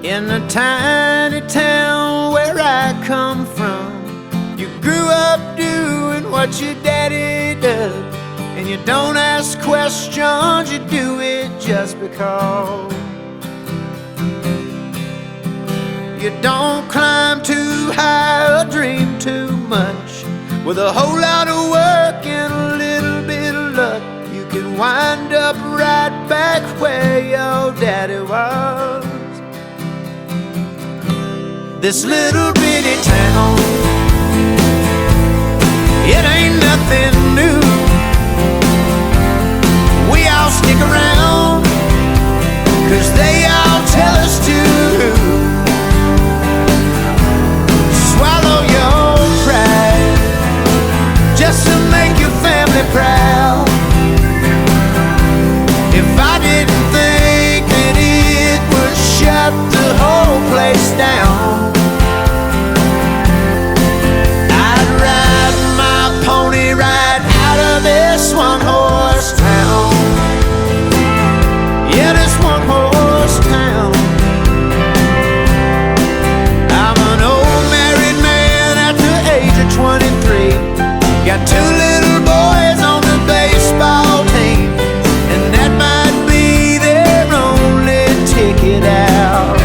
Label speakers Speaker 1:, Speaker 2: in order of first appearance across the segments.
Speaker 1: In the tiny town where I come from, you grew up doing what your daddy does, and you don't ask questions, you do it just because. You don't climb too high or dream too much. With a whole lot of work and a little bit of luck, you can wind up right back where your daddy was. This little bitty town, it ain't nothing new. We all stick around, 'cause they all tell us to. Swallow your pride, just to make your family proud. If I didn't think that it would shut the whole place down, I'd ride my pony right out of this one-horse town. Yeah, this one-horse town. I'm an old married man at the age of 23. Got two little boys on the baseball team, and that might be their only ticket out.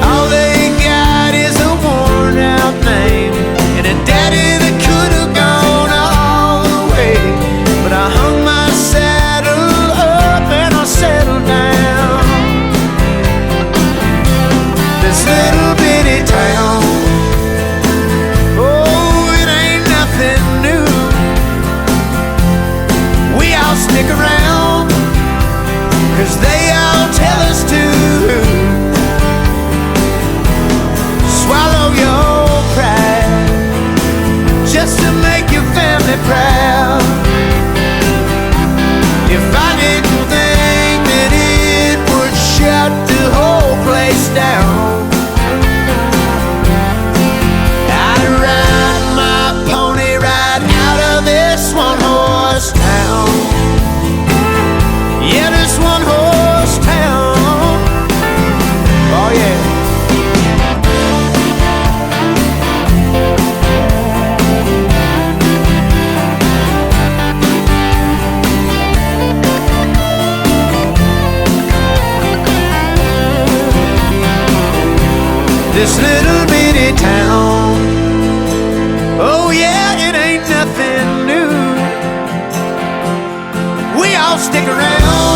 Speaker 1: All they got is a worn-out name and a daddy that could have gone all the way. But I hung my saddle up and I settled down. This little bitty town, stick around, 'cause they all tell us to. Swallow your pride, just to make your family proud. If I didn't think that it would shut the whole place down, I'd ride my pony right out of this one-horse town. Yeah, this one-horse town. Oh yeah. This little bitty town, oh yeah, it ain't nothing new. We all stick around,